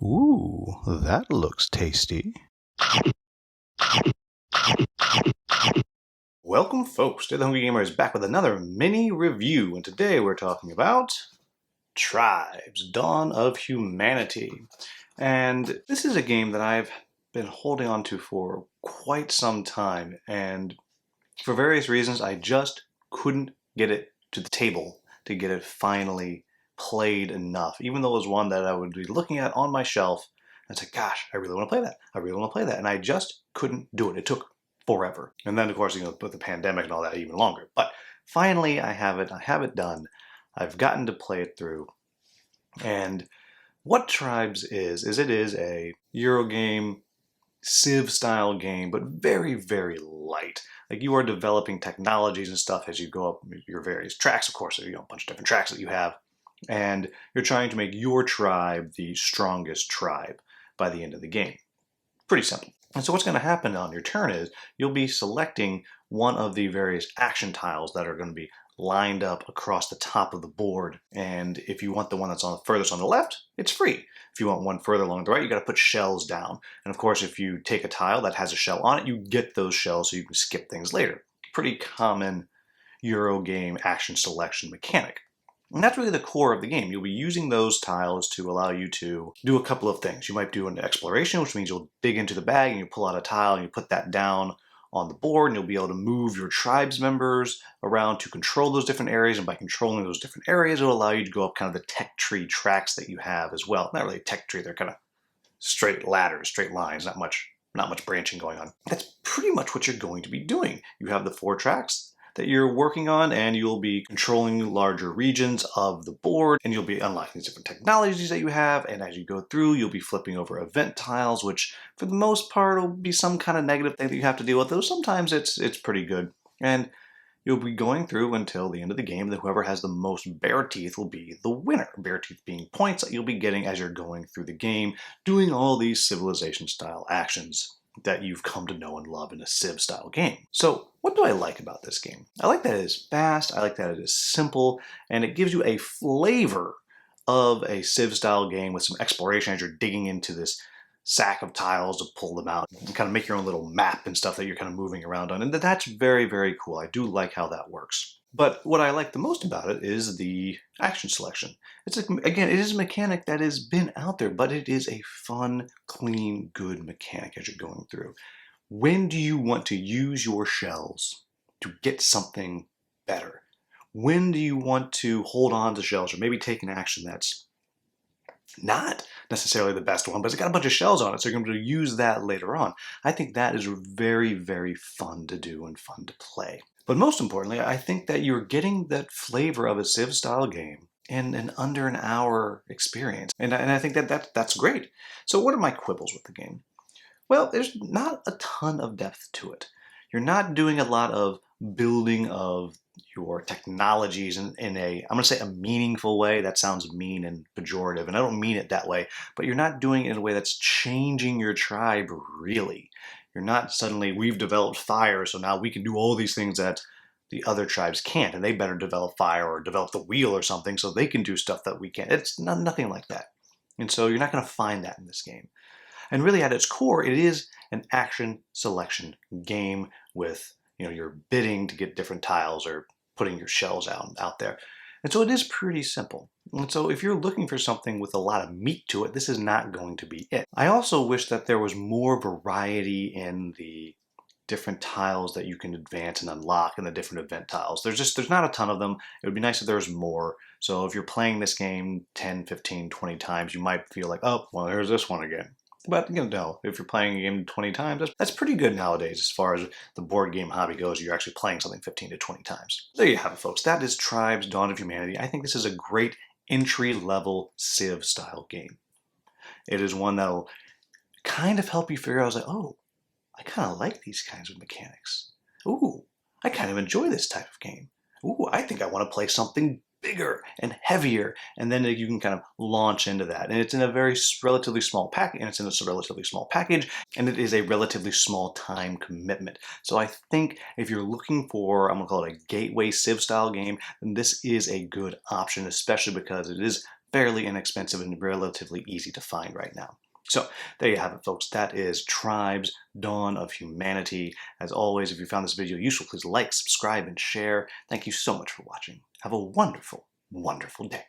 Ooh, that looks tasty. Welcome, folks. Today the Hungry Gamer is back with another mini review, and today we're talking about Tribes: Dawn of Humanity. And this is a game that I've been holding on to for quite some time, and for various reasons I just couldn't get it to the table to get it finally played enough, even though it was one that I would be looking at on my shelf and say, gosh, I really want to play that. I really want to play that. And I just couldn't do it. It took forever. And then, of course, with the pandemic and all that, even longer. But finally, I have it. I have it done. I've gotten to play it through. And what Tribes is it is a Eurogame, Civ-style game, but very, very light. Like, you are developing technologies and stuff as you go up your various tracks. Of course, a bunch of different tracks that you have. And you're trying to make your tribe the strongest tribe by the end of the game. Pretty simple. And so what's going to happen on your turn is you'll be selecting one of the various action tiles that are going to be lined up across the top of the board. And if you want the one that's furthest on the left, it's free. If you want one further along the right, you got to put shells down. And of course, if you take a tile that has a shell on it, you get those shells so you can skip things later. Pretty common Eurogame action selection mechanic. And that's really the core of the game. You'll be using those tiles to allow you to do a couple of things. You might do an exploration, which means you'll dig into the bag and you pull out a tile and you put that down on the board, and you'll be able to move your tribe's members around to control those different areas. And by controlling those different areas, it'll allow you to go up kind of the tech tree tracks that you have as well. Not really a tech tree, they're kind of straight ladders, straight lines, not much branching going on. That's pretty much what you're going to be doing. You have the 4 tracks that you're working on, and you'll be controlling larger regions of the board, and you'll be unlocking these different technologies that you have. And as you go through, you'll be flipping over event tiles, which for the most part will be some kind of negative thing that you have to deal with, though sometimes it's pretty good. And you'll be going through until the end of the game that whoever has the most bear teeth will be the winner. Bear teeth being points that you'll be getting as you're going through the game, doing all these civilization-style actions that you've come to know and love in a Civ-style game. So what do I like about this game? I like that it is fast, I like that it is simple, and it gives you a flavor of a Civ-style game with some exploration as you're digging into this sack of tiles to pull them out and kind of make your own little map and stuff that you're kind of moving around on. And that's very, very cool. I do like how that works. But what I like the most about it is the action selection. Again, it is a mechanic that has been out there, but it is a fun, clean, good mechanic as you're going through. When do you want to use your shells to get something better? When do you want to hold on to shells or maybe take an action that's not necessarily the best one, but it's got a bunch of shells on it, so you're going to use that later on. I think that is very, very fun to do and fun to play. But most importantly, I think that you're getting that flavor of a Civ-style game in an under an hour experience. And I think that's great. So what are my quibbles with the game? Well, there's not a ton of depth to it. You're not doing a lot of building of your technologies in I'm going to say a meaningful way. That sounds mean and pejorative, and I don't mean it that way, but you're not doing it in a way that's changing your tribe, really. You're not suddenly, we've developed fire, so now we can do all these things that the other tribes can't, and they better develop fire or develop the wheel or something so they can do stuff that we can't. It's nothing like that. And so you're not going to find that in this game. And really at its core, it is an action selection game with, you're bidding to get different tiles or putting your shells out there. And so it is pretty simple. And so if you're looking for something with a lot of meat to it, this is not going to be it. I also wish that there was more variety in the different tiles that you can advance and unlock in the different event tiles. There's not a ton of them. It would be nice if there was more. So if you're playing this game 10, 15, 20 times, you might feel like, oh, well, here's this one again. But, no, if you're playing a game 20 times, that's pretty good nowadays as far as the board game hobby goes. You're actually playing something 15 to 20 times. There you have it, folks. That is Tribes: Dawn of Humanity. I think this is a great entry-level Civ-style game. It is one that'll kind of help you figure out, oh, I kind of like these kinds of mechanics. Ooh, I kind of enjoy this type of game. Ooh, I think I want to play something bigger and heavier, and then you can kind of launch into that. And it's in a relatively small package, and it is a relatively small time commitment. So I think if you're looking for, I'm going to call it a gateway Civ-style game, then this is a good option, especially because it is fairly inexpensive and relatively easy to find right now. So there you have it, folks. That is Tribes, Dawn of Humanity. As always, if you found this video useful, please like, subscribe, and share. Thank you so much for watching. Have a wonderful, wonderful day.